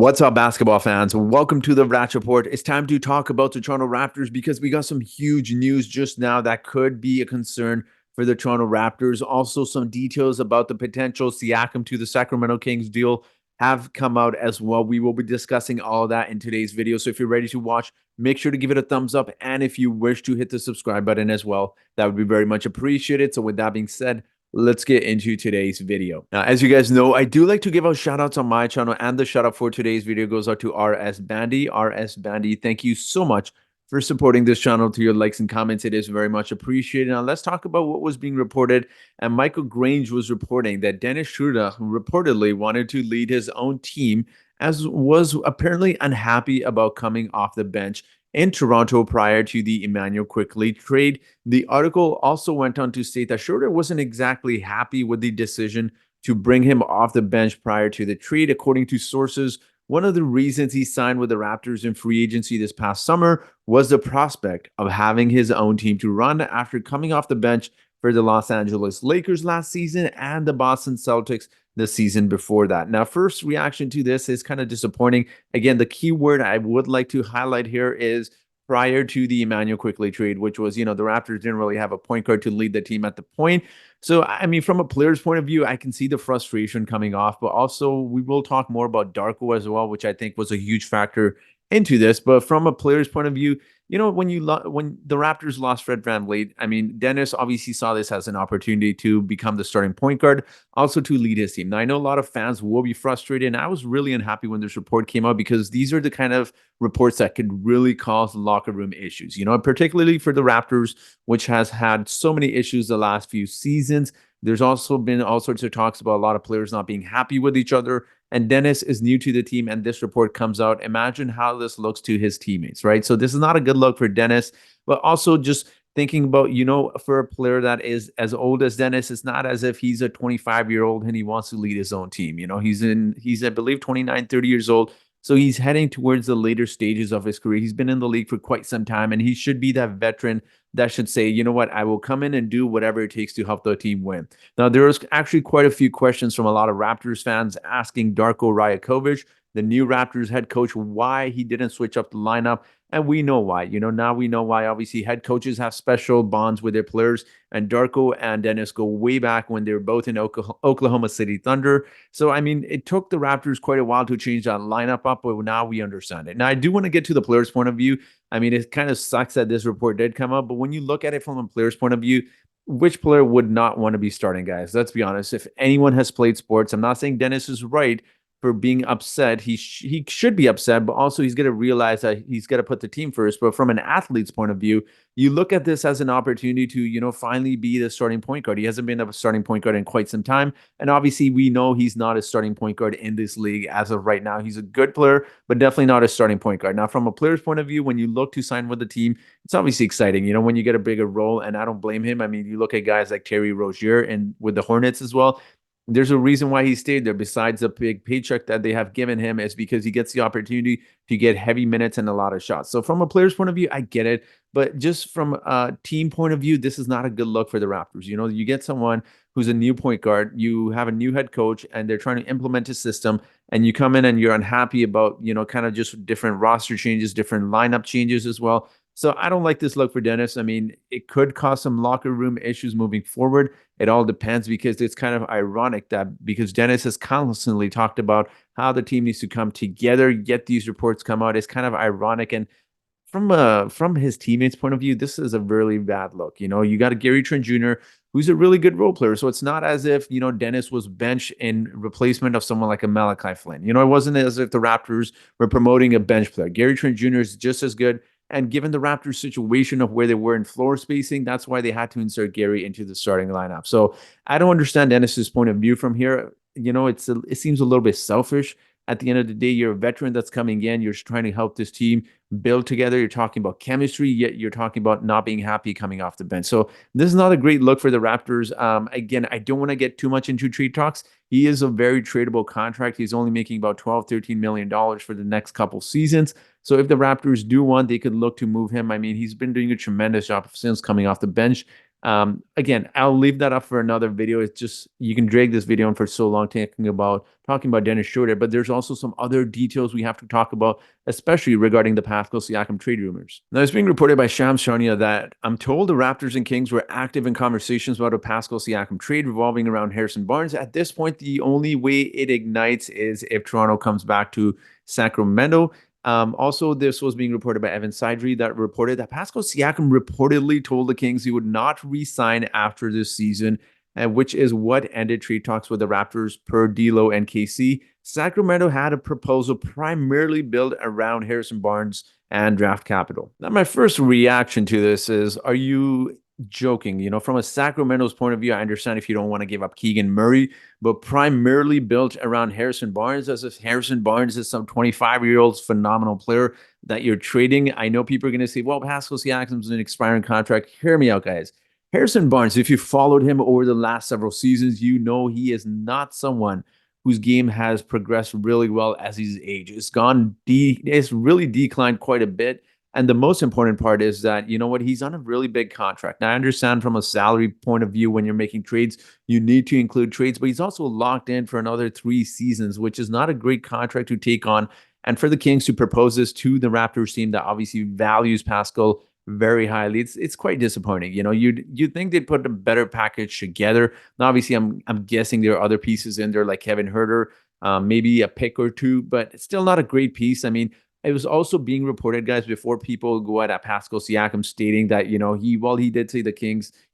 What's up, basketball fans? Welcome to the Ratch Report. It's time to talk about the Toronto Raptors because we got some huge news just now that could be a concern for the Toronto Raptors. Also, some details about the potential Siakam to the Sacramento Kings deal have come out as well. We will be discussing all of that in today's video. So if you're ready to watch, make sure to give it a thumbs up. And if you wish to hit the subscribe button as well, that would be very much appreciated. So with that being said, let's get into today's video. Now, as you guys know, I do like to give out shout outs on my channel, and the shout out for today's video goes out to RS Bandy. RS Bandy, thank you so much for supporting this channel. To your likes and comments, it is very much appreciated. Now, let's talk about what was being reported. And Michael Grange was reporting that Dennis Schroder reportedly wanted to lead his own team, as was apparently unhappy about coming off the bench in Toronto prior to the Emmanuel Quickley trade. The article also went on to state that Schroder wasn't exactly happy with the decision to bring him off the bench prior to the trade. According to sources, one of the reasons he signed with the Raptors in free agency this past summer was the prospect of having his own team to run after coming off the bench for the Los Angeles Lakers last season and the Boston Celtics the season before that. Now, first reaction to this is kind of disappointing. Again, the key word I would like to highlight here is prior to the Emmanuel Quickley trade, which was, the Raptors didn't really have a point guard to lead the team at the point. So, I mean, from a player's point of view, I can see the frustration coming off, but also we will talk more about Darko as well, which I think was a huge factor into this. But from a player's point of view, when the Raptors lost Fred VanVleet, I mean, Dennis obviously saw this as an opportunity to become the starting point guard, also to lead his team. Now, I know a lot of fans will be frustrated, and I was really unhappy when this report came out because these are the kind of reports that could really cause locker room issues, particularly for the Raptors, which has had so many issues the last few seasons. There's also been all sorts of talks about a lot of players not being happy with each other. And Dennis is new to the team, and this report comes out. Imagine how this looks to his teammates, right? So this is not a good look for Dennis, but also just thinking about, for a player that is as old as Dennis, it's not as if he's a 25-year-old and he wants to lead his own team. He's, I believe, 29, 30 years old. So he's heading towards the later stages of his career. He's been in the league for quite some time, and he should be that veteran that should say, you know what, I will come in and do whatever it takes to help the team win. Now, there was actually quite a few questions from a lot of Raptors fans asking Darko Rajakovic, the new Raptors head coach, why he didn't switch up the lineup. And we know why. Now we know why. Obviously, head coaches have special bonds with their players, and Darko and Dennis go way back when they were both in Oklahoma City Thunder. So, I mean, it took the Raptors quite a while to change that lineup up, but now we understand it. Now, I do want to get to the players' point of view. I mean, it kind of sucks that this report did come up, but when you look at it from a player's point of view, which player would not want to be starting, guys? Let's be honest. If anyone has played sports, I'm not saying Dennis is right for being upset. He should be upset, but also he's going to realize that he's got to put the team first. But from an athlete's point of view, you look at this as an opportunity to, finally be the starting point guard. He hasn't been a starting point guard in quite some time. And obviously we know he's not a starting point guard in this league as of right now. He's a good player, but definitely not a starting point guard. Now, from a player's point of view, when you look to sign with the team, it's obviously exciting, when you get a bigger role, and I don't blame him. I mean, you look at guys like Terry Rozier and with the Hornets as well. There's a reason why he stayed there besides the big paycheck that they have given him, is because he gets the opportunity to get heavy minutes and a lot of shots. So from a player's point of view, I get it. But just from a team point of view, this is not a good look for the Raptors. You get someone who's a new point guard, you have a new head coach, and they're trying to implement a system, and you come in and you're unhappy about, kind of just different roster changes, different lineup changes as well. So I don't like this look for Dennis. I mean, it could cause some locker room issues moving forward. It all depends, because it's kind of ironic that because Dennis has constantly talked about how the team needs to come together, yet these reports come out. It's kind of ironic. And from his teammates' point of view, this is a really bad look. You got a Gary Trent Jr., who's a really good role player. So it's not as if, Dennis was benched in replacement of someone like a Malachi Flynn. It wasn't as if the Raptors were promoting a bench player. Gary Trent Jr. is just as good. And given the Raptors' situation of where they were in floor spacing, that's why they had to insert Gary into the starting lineup. So I don't understand Dennis's point of view from here. It seems a little bit selfish. At the end of the day, you're a veteran that's coming in. You're just trying to help this team build together. You're talking about chemistry, yet you're talking about not being happy coming off the bench. So this is not a great look for the Raptors. Again, I don't want to get too much into trade talks. He is a very tradable contract. He's only making about $12, $13 million for the next couple seasons. So if the Raptors do want, they could look to move him. I mean, he's been doing a tremendous job since coming off the bench. Again, I'll leave that up for another video. It's just you can drag this video on for so long talking about Dennis Schroder, but there's also some other details we have to talk about, especially regarding the Pascal Siakam trade rumors. Now, it's being reported by Shams Charania that I'm told the Raptors and Kings were active in conversations about a Pascal Siakam trade revolving around Harrison Barnes. At this point, the only way it ignites is if Toronto comes back to Sacramento. Also, this was being reported by Evan Sidri that reported that Pascal Siakam reportedly told the Kings he would not re-sign after this season, which is what ended trade talks with the Raptors per D'Lo and KC. Sacramento had a proposal primarily built around Harrison Barnes and draft capital. Now, my first reaction to this is, are you joking? From a Sacramento's point of view, I understand if you don't want to give up Keegan Murray, but primarily built around Harrison Barnes, as if Harrison Barnes is some 25-year-old phenomenal player that you're trading. I know people are going to say, well, Pascal Siakam's an expiring contract. Hear me out, guys. Harrison Barnes, if you followed him over the last several seasons, you know he is not someone whose game has progressed really well as he's aged. It's really declined quite a bit. And the most important part is that, you know what, he's on a really big contract. Now, I understand from a salary point of view, when you're making trades, you need to include trades, but he's also locked in for another 3 seasons, which is not a great contract to take on. And for the Kings to propose this to the Raptors team that obviously values Pascal very highly, it's quite disappointing. You'd think they'd put a better package together. Now, obviously, I'm guessing there are other pieces in there like Kevin Huerter, maybe a pick or two, but it's still not a great piece. I mean, it was also being reported, guys, before people go at Pascal Siakam stating that, he did say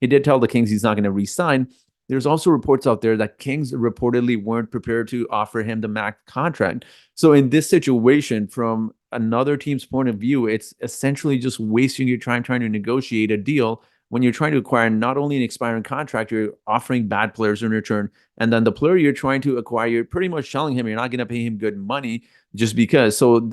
he did tell the Kings he's not going to re-sign. There's also reports out there that Kings reportedly weren't prepared to offer him the max contract. So in this situation, from another team's point of view, it's essentially just wasting your time trying to negotiate a deal when you're trying to acquire not only an expiring contract, you're offering bad players in return. And then the player you're trying to acquire, you're pretty much telling him you're not going to pay him good money just because. So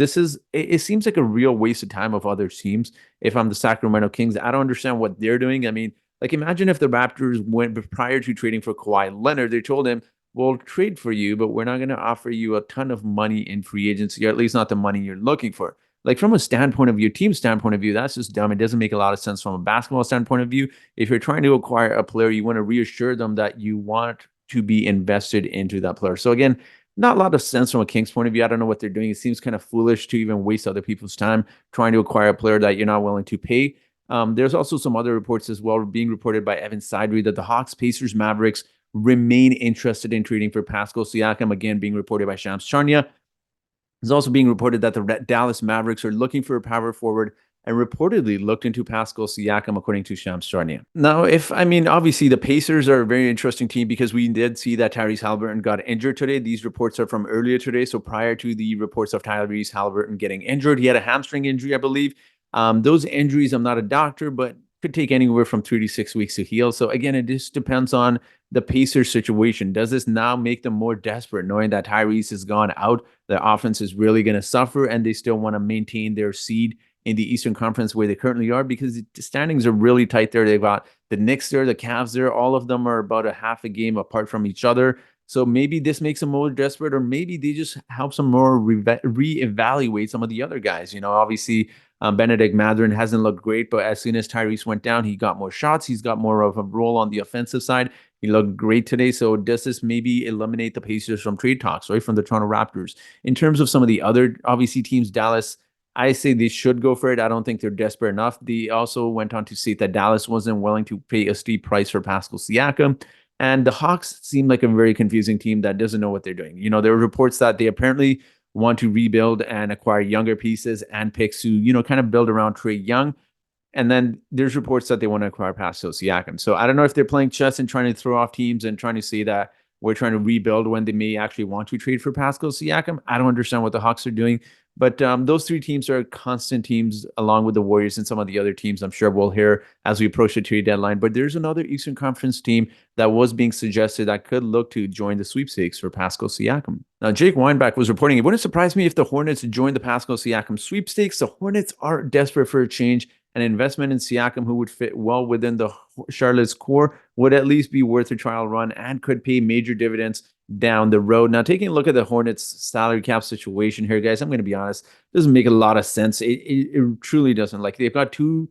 it seems like a real waste of time of other teams. If I'm the Sacramento Kings, I don't understand what they're doing. I mean, like, imagine if the Raptors went prior to trading for Kawhi Leonard, they told him, we'll trade for you, but we're not going to offer you a ton of money in free agency, or at least not the money you're looking for. Like, from a standpoint of view, team standpoint of view, that's just dumb. It doesn't make a lot of sense from a basketball standpoint of view. If you're trying to acquire a player, you want to reassure them that you want to be invested into that player. So again, not a lot of sense from a Kings point of view. I don't know what they're doing. It seems kind of foolish to even waste other people's time trying to acquire a player that you're not willing to pay. There's also some other reports as well being reported by Evan Sidri that the Hawks, Pacers, Mavericks remain interested in trading for Pascal Siakam, again being reported by Shams Charania. It's also being reported that the Dallas Mavericks are looking for a power forward and reportedly looked into Pascal Siakam, according to Shams Charania. Now, obviously the Pacers are a very interesting team because we did see that Tyrese Haliburton got injured today. These reports are from earlier today. So prior to the reports of Tyrese Haliburton getting injured, he had a hamstring injury, I believe. Those injuries, I'm not a doctor, but could take anywhere from 3 to 6 weeks to heal. So again, it just depends on the Pacers situation. Does this now make them more desperate, knowing that Tyrese has gone out? The offense is really going to suffer, and they still want to maintain their seed in the Eastern Conference where they currently are, because the standings are really tight there. They've got the Knicks there, the Cavs there. All of them are about a half a game apart from each other. So maybe this makes them more desperate, or maybe they just helps them more reevaluate some of the other guys. Obviously, Benedict Mathurin hasn't looked great, but as soon as Tyrese went down, he got more shots. He's got more of a role on the offensive side. He looked great today. So does this maybe eliminate the Pacers from trade talks, right, from the Toronto Raptors? In terms of some of the other, obviously, teams, Dallas, I say they should go for it. I don't think they're desperate enough. They also went on to state that Dallas wasn't willing to pay a steep price for Pascal Siakam. And the Hawks seem like a very confusing team that doesn't know what they're doing. There were reports that they apparently want to rebuild and acquire younger pieces and picks to, kind of build around Trae Young. And then there's reports that they want to acquire Pascal Siakam. So I don't know if they're playing chess and trying to throw off teams and trying to say that we're trying to rebuild when they may actually want to trade for Pascal Siakam. I don't understand what the Hawks are doing. But those 3 teams are constant teams, along with the Warriors and some of the other teams I'm sure we'll hear as we approach the trade deadline. But there's another Eastern Conference team that was being suggested that could look to join the sweepstakes for Pascal Siakam. Now, Jake Weinbach was reporting, it wouldn't surprise me if the Hornets joined the Pascal Siakam sweepstakes. The Hornets are desperate for a change. An investment in Siakam, who would fit well within the Charlotte's core, would at least be worth a trial run and could pay major dividends down the road. Now, taking a look at the Hornets salary cap situation here, guys, I'm going to be honest, it doesn't make a lot of sense. It truly doesn't. Like, they've got 2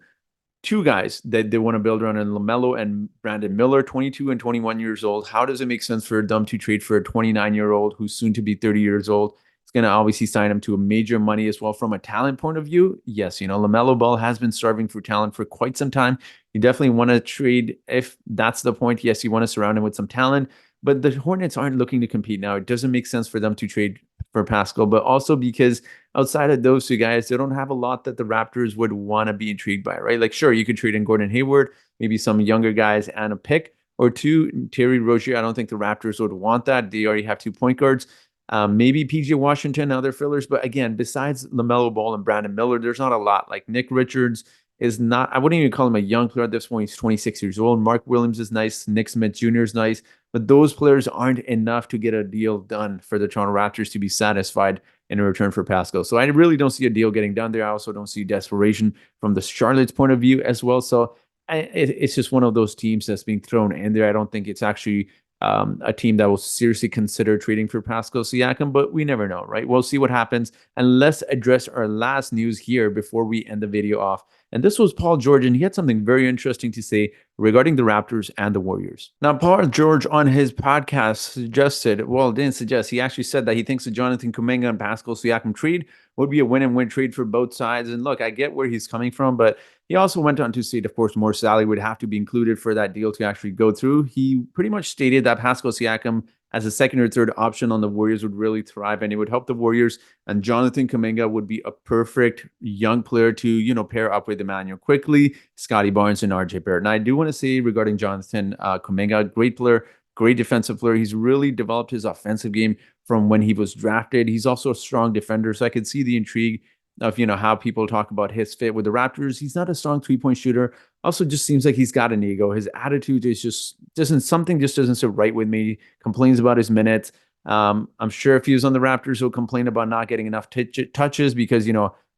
two guys that they want to build around, in LaMelo and Brandon Miller, 22 and 21 years old. How does it make sense for them to trade for a 29-year-old who's soon to be 30 years old? It's going to obviously sign him to a major money as well. From a talent point of view, yes, LaMelo Ball has been starving for talent for quite some time. You definitely want to trade if that's the point. Yes, you want to surround him with some talent, but the Hornets aren't looking to compete now. It doesn't make sense for them to trade for Pascal, but also because outside of those two guys, they don't have a lot that the Raptors would want to be intrigued by, right? Like, sure, you could trade in Gordon Hayward, maybe some younger guys and a pick or two. Terry Rozier, I don't think the Raptors would want that. They already have 2 point guards. Maybe PJ Washington, other fillers. But again, besides LaMelo Ball and Brandon Miller, there's not a lot. Like Nick Richards is not, I wouldn't even call him a young player at this point. He's 26 years old. Mark Williams is nice. Nick Smith Jr. is nice. But those players aren't enough to get a deal done for the Toronto Raptors to be satisfied in return for Pascal. So I really don't see a deal getting done there. I also don't see desperation from the Charlotte's point of view as well. So it's just one of those teams that's being thrown in there. I don't think it's actually a team that will seriously consider trading for Pascal Siakam, but we never know, right? We'll see what happens. And let's address our last news here before we end the video off. And this was Paul George, and he had something very interesting to say regarding the Raptors and the Warriors. Now, Paul George on his podcast suggested, well, didn't suggest, he actually said that he thinks the Jonathan Kuminga and Pascal Siakam trade would be a win-and-win trade for both sides. And look, I get where he's coming from, but he also went on to state, of course, more salary would have to be included for that deal to actually go through. He pretty much stated that Pascal Siakam as a second or third option on the Warriors would really thrive, and it would help the Warriors. And Jonathan Kuminga would be a perfect young player to, pair up with Emmanuel Quickly, Scotty Barnes, and RJ Barrett. And I do want to say regarding Jonathan Kuminga, great player, great defensive player. He's really developed his offensive game from when he was drafted. He's also a strong defender, so I could see the intrigue of how people talk about his fit with the Raptors. He's not a strong 3 point shooter. Also, just seems like he's got an ego. His attitude is just doesn't sit right with me. Complains about his minutes. I'm sure if he was on the Raptors, he'll complain about not getting enough touches because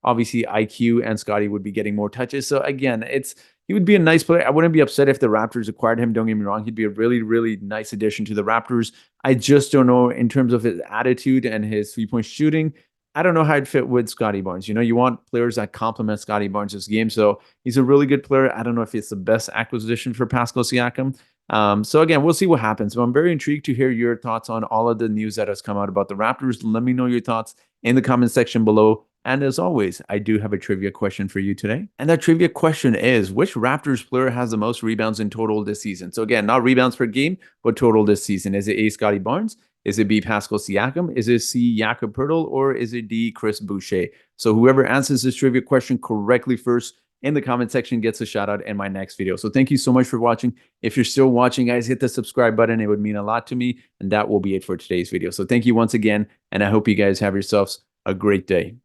obviously IQ and Scotty would be getting more touches. So again, he would be a nice player. I wouldn't be upset if the Raptors acquired him. Don't get me wrong. He'd be a really, really nice addition to the Raptors. I just don't know in terms of his attitude and his 3 point shooting. I don't know how I'd fit with Scotty Barnes. You want players that complement Scotty Barnes' game. So he's a really good player. I don't know if it's the best acquisition for Pascal Siakam. So again, we'll see what happens. But I'm very intrigued to hear your thoughts on all of the news that has come out about the Raptors. Let me know your thoughts in the comment section below. And as always, I do have a trivia question for you today. And that trivia question is, which Raptors player has the most rebounds in total this season? So again, not rebounds per game, but total this season. Is it A, Scotty Barnes? Is it B, Pascal Siakam? Is it C, Jakob Poeltl? Or is it D, Chris Boucher? So whoever answers this trivia question correctly first in the comment section gets a shout out in my next video. So thank you so much for watching. If you're still watching, guys, hit the subscribe button. It would mean a lot to me. And that will be it for today's video. So thank you once again. And I hope you guys have yourselves a great day.